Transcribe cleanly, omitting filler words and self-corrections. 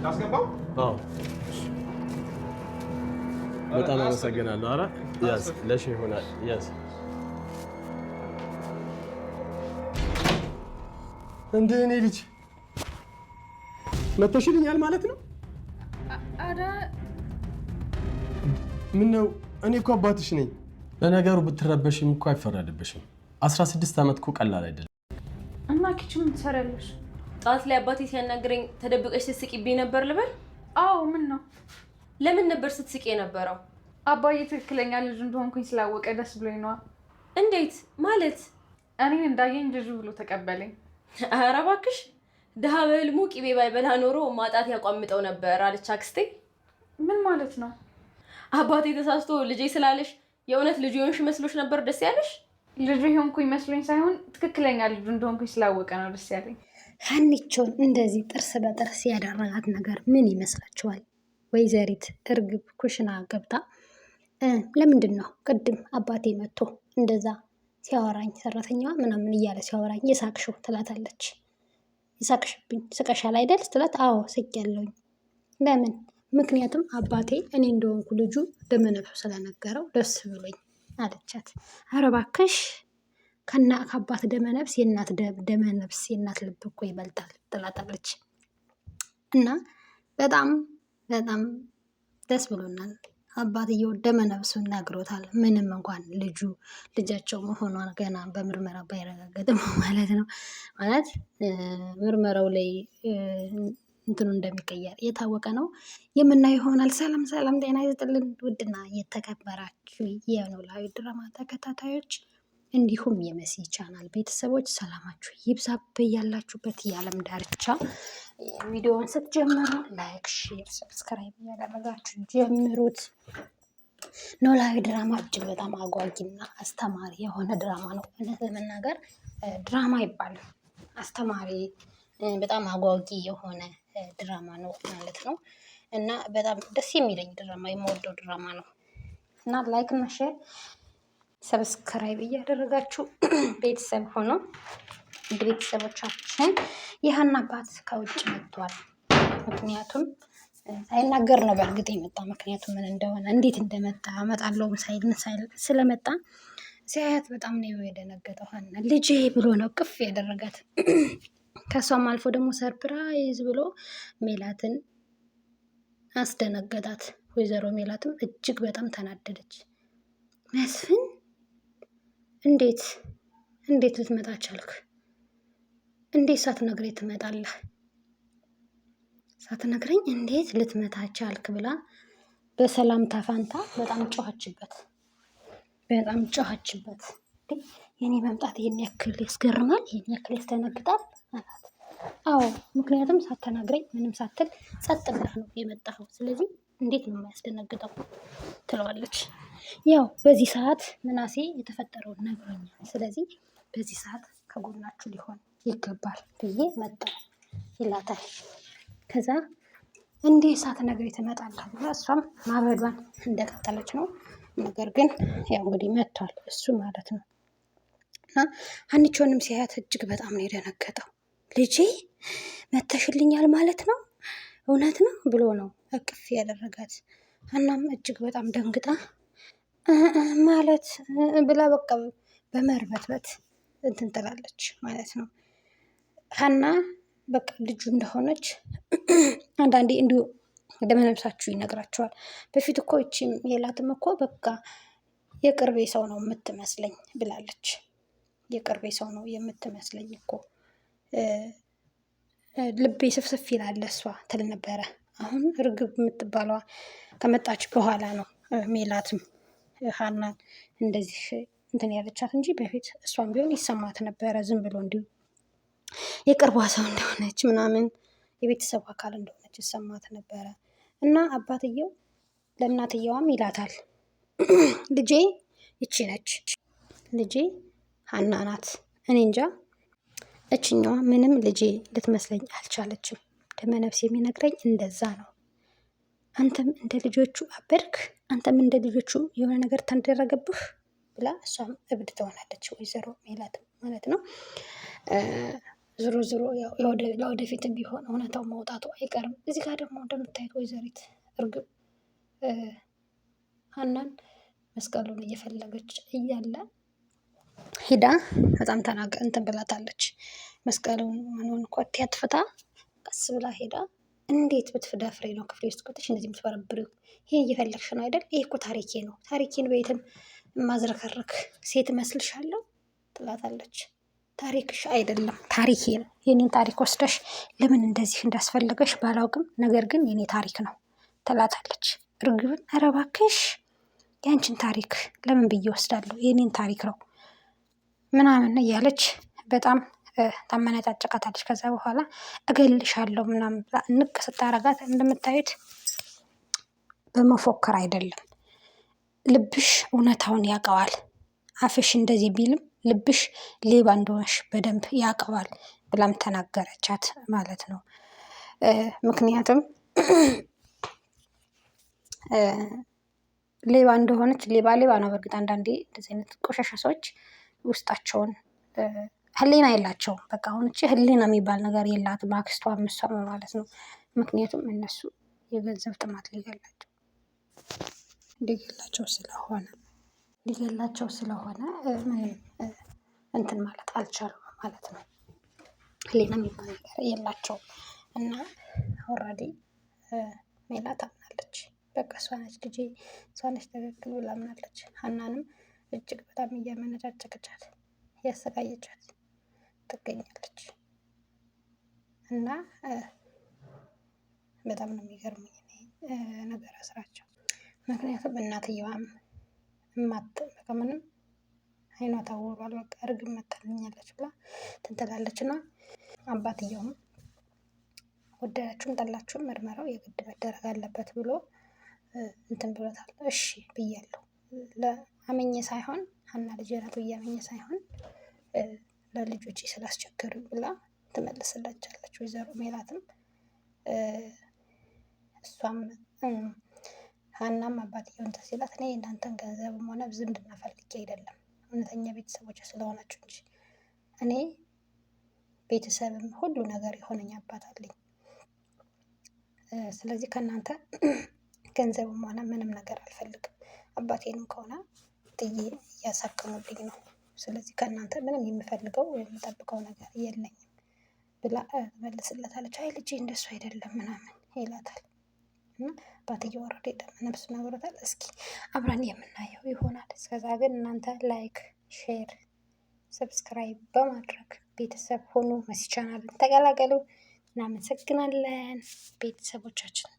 ላስገባው? አዎ በጣም አመሰግናለሁ። ኧረ ያዝ ለሽ ይሆናል ያዝ። እንደ እኔ ልጅ መተሽልኛል ማለት ነው? ኧረ ምን ነው? እኔ እኮ አባትሽ ነኝ። ለነገሩ ብትረበሽም እኮ አይፈረድብሽም። 16 ዓመት እኮ ቀላል አይደለም። እና ኪችን ምን ትሰሪያለሽ? ጣት ላይ አባቴ ሲያናግረኝ ተደብቀሽ ስትስቂብኝ ነበር ልበል? አዎ ምን ነው? ለምን ነበር ስትስቂ የነበረው? አባዬ ትክክለኛ ልጅ እንደሆንኩኝ ስላወቀ ደስ ብሎኝ ነዋ። እንዴት ማለት? እኔን እንዳየኝ ልጁ ብሎ ተቀበለኝ። ኧረ እባክሽ ድሀ በህልሙ ቂቤ ባይበላ ኖሮ ማጣት ያቋምጠው ነበር አለች አክስቴ። ምን ማለት ነው? አባቴ ተሳስቶ ልጄ ስላለሽ የእውነት ልጁ የሆንሽ መስሎሽ ነበር ደስ ያለሽ? ልጁ የሆንኩኝ መስሎኝ ሳይሆን ትክክለኛ ልጁ እንደሆንኩኝ ስላወቀ ነው ደስ ያለኝ። ሀኒቾን እንደዚህ ጥርስ በጥርስ ያደረጋት ነገር ምን ይመስላችኋል? ወይዘሪት እርግብ ኩሽና ገብታ ለምንድን ነው ቅድም አባቴ መጥቶ እንደዛ ሲያወራኝ ሰራተኛዋ ምናምን እያለ ሲያወራኝ የሳቅሽው ትላታለች። የሳቅሽብኝ ስቀሻል አይደል ስትላት፣ አዎ ስቄያለሁኝ። ለምን? ምክንያቱም አባቴ እኔ እንደሆንኩ ልጁ ደመነፍሱ ስለነገረው ደስ ብሎኝ አለቻት። ኧረ እባክሽ ከአባት ደመነፍስ የእናት ደመነፍስ የእናት ልብ እኮ ይበልጣል ትላታለች። እና በጣም በጣም ደስ ብሎናል። አባትየው ደመነፍሱን ነግሮታል። ምንም እንኳን ልጃቸው መሆኗን ገና በምርመራ ባይረጋገጥም ማለት ነው። ማለት ምርመራው ላይ እንትኑ እንደሚቀየር የታወቀ ነው። የምናየው ይሆናል። ሰላም ሰላም፣ ጤና ይስጥልን ውድና የተከበራችሁ የኖላዊ ድራማ ተከታታዮች እንዲሁም የመሲ ቻናል ቤተሰቦች ሰላማችሁ ይብዛ በያላችሁበት የዓለም ዳርቻ። ቪዲዮውን ስትጀምሩ ላይክ፣ ሼር፣ ሰብስክራይብ እያደረጋችሁ ጀምሩት። ኖላዊ ድራማ እጅግ በጣም አጓጊና አስተማሪ የሆነ ድራማ ነው። እውነት ለመናገር ድራማ ይባላል። አስተማሪ በጣም አጓጊ የሆነ ድራማ ነው ማለት ነው። እና በጣም ደስ የሚለኝ ድራማ የምወደው ድራማ ነው እና ላይክ እና ሼር ሰብስክራይብ እያደረጋችሁ ቤተሰብ ሆኖ ቤተሰቦቻችን የሀና አባት ከውጭ መጥቷል። ምክንያቱም ሳይናገር ነው በእርግጥ የመጣ ምክንያቱም ምን እንደሆነ እንዴት እንደመጣ አመጣለሁም ሳይል ስለመጣ ሲያያት በጣም ነው የደነገጠው። ሀና ልጄ ብሎ ነው ቅፍ ያደረጋት። ከሷም አልፎ ደግሞ ሰርፕራይዝ ብሎ ሜላትን አስደነገጣት። ወይዘሮ ሜላትም እጅግ በጣም ተናደደች። መስፍን እንዴት ልትመጣ ቻልክ? እንዴት ሳትነግረኝ ትመጣለህ? ሳትነግረኝ እንዴት ልትመጣ ቻልክ? ብላ በሰላምታ ፋንታ በጣም ጮኸችበት። የኔ መምጣት ይሄን ያክል ያስገርማል? ይሄን ያክል ያስደነግጣል አላት። አዎ ምክንያቱም ሳትነግረኝ ምንም ሳትል ጸጥ ብለህ ነው የመጣኸው። ስለዚህ እንዴት ነው የማያስደነግጠው? ትለዋለች። ያው በዚህ ሰዓት ምናሴ የተፈጠረውን ነግሮኛል። ስለዚህ በዚህ ሰዓት ከጎናችሁ ሊሆን ይገባል ብዬ መጣሁ ይላታል። ከዛ እንዴ ሳትነግረኝ ትመጣለህ ብላ እሷም ማበዷን እንደቀጠለች ነው። ነገር ግን ያው እንግዲህ መጥቷል እሱ ማለት ነው። እና ሀኒቾንም ሲያያት እጅግ በጣም ነው የደነገጠው። ልጄ መተሽልኛል ማለት ነው እውነት ነው ብሎ ነው እቅፍ ያደረጋት። ሀናም እጅግ በጣም ደንግጣ ማለት ብላ በቃ በመርበትበት እንትን ትላለች ማለት ነው። ሀና በቃ ልጁ እንደሆነች አንዳንዴ እንዲሁ ደመነፍሳችሁ ይነግራቸዋል። በፊት እኮ እቺ ሜላትም እኮ በቃ የቅርቤ ሰው ነው የምትመስለኝ ብላለች። የቅርቤ ሰው ነው የምትመስለኝ እኮ ልቤ ስፍስፍ ይላል እሷ ትል ነበረ። አሁን እርግብ የምትባለዋ ከመጣች በኋላ ነው ሜላትም ሀናን እንደዚህ እንትን ያለቻት እንጂ በፊት እሷም ቢሆን ይሰማት ነበረ። ዝም ብሎ እንዲሁ የቅርቧ ሰው እንደሆነች ምናምን የቤተሰቡ አካል እንደሆነች ይሰማት ነበረ። እና አባትየው ለእናትየዋም ይላታል፣ ልጄ ይቺ ነች፣ ልጄ ሀና ናት። እኔ እንጃ እችኛዋ ምንም ልጄ ልትመስለኝ አልቻለችም። ደመነፍስ የሚነግረኝ እንደዛ ነው። አንተም እንደ ልጆቹ አበድክ፣ አንተም እንደ ልጆቹ የሆነ ነገር ተደረገብህ ብላ እሷም እብድ ትሆናለች። ወይዘሮ ሜላት ማለት ነው። ዞሮ ዞሮ ያው ለወደፊትም ቢሆን እውነታው መውጣቱ አይቀርም። እዚህ ጋር ደግሞ እንደምታዩት ወይዘሪት እርግብ ሀናን መስቀሉን እየፈለገች እያለ ሂዳ በጣም ተናገ እንትን ብላታለች። መስቀሉን ምኑን ኮቴ አትፍታ ቀስ ብላ ሄዳ እንዴት ብትደፍሬ ነው ክፍሌ ውስጥ ከተሽ እንደዚህ የምትበረብሪው? ይሄ እየፈለግሽ ነው አይደል? ይሄ እኮ ታሪኬ ነው። ታሪኬን በየትም ማዝረከረክ ሴት እመስልሻለሁ? ትላታለች። ታሪክሽ አይደለም ታሪኬ ነው። የኔን ታሪክ ወስደሽ ለምን እንደዚህ እንዳስፈለገሽ ባላውቅም፣ ነገር ግን የኔ ታሪክ ነው ትላታለች። እርግብን ኧረ እባክሽ ያንቺን ታሪክ ለምን ብዬ ወስዳለሁ? የኔን ታሪክ ነው ምናምን እያለች በጣም ታመነጫጭቃታለች። ከዛ በኋላ እገልሻለሁ ምናምን ብላ ንቅ ስታረጋት እንደምታዩት በመፎከር አይደለም፣ ልብሽ እውነታውን ያውቀዋል። አፍሽ እንደዚህ ቢልም ልብሽ ሌባ እንደሆነሽ በደንብ ያውቀዋል ብላም ተናገረቻት ማለት ነው። ምክንያቱም ሌባ እንደሆነች ሌባ ነው። በእርግጥ አንዳንዴ እንደዚህ አይነት ቆሻሻ ሰዎች ውስጣቸውን ህሊና የላቸውም። በቃ አሁን እቺ ህሊና የሚባል ነገር የላትም አክስቷ እሷም ማለት ነው። ምክንያቱም እነሱ የገንዘብ ጥማት ሊገላቸው ስለሆነ ምንም እንትን ማለት አልቻሉም ማለት ነው። ህሊና የሚባል ነገር የላቸውም እና ኦልሬዲ ሜላት አምናለች። በቃ እሷ ነች ልጄ፣ እሷ ነች ትክክል ብላ አምናለች። ሀናንም እጅግ በጣም እያመነጫጨቀቻት እያሰቃየቻት ትገኛለች እና በጣም ነው የሚገርሙኝ ነገር ስራቸው። ምክንያቱም እናትየዋም በቃ ምንም አይኗ ታውሯል። በቃ እርግብ መታልኛለች ብላ ትንትላለች እና አባትየውም ወደዳችሁም ጠላችሁም ምርመራው የግድ መደረግ አለበት ብሎ እንትን ብሎታል። እሺ ብያለሁ ለአመኘ ሳይሆን ሀና ልጄ ናት ብዬ አመኘ ሳይሆን ለልጆቼ ስላስቸገሩ ብላ ትመልስላቸዋለች ወይዘሮ ሜላትም። እሷም ሀናም አባትየውን እንትን ሲላት እኔ እናንተን ገንዘብም ሆነ ዝምድና ፈልጌ አይደለም እውነተኛ ቤተሰቦች ስለሆናችሁ እንጂ እኔ ቤተሰብም ሁሉ ነገር የሆነኝ አባት አለኝ። ስለዚህ ከእናንተ ገንዘብም ሆነ ምንም ነገር አልፈልግም። አባቴንም ከሆነ ጥዬ እያሳከሙልኝ ነው። ስለዚህ ከእናንተ ምንም የምፈልገው ወይም የምጠብቀው ነገር የለኝም ብላ ትመልስለታለች። አይ ልጄ እንደሱ አይደለም ምናምን ይላታል። እና አባትየው ወረደ ደም ነፍሱ ነግሮታል። እስኪ አብረን የምናየው ይሆናል። እስከዛ ግን እናንተ ላይክ፣ ሼር፣ ሰብስክራይብ በማድረግ ቤተሰብ ሆኑ። መሲ ቻናልን ተቀላቀሉ። እናመሰግናለን ቤተሰቦቻችን።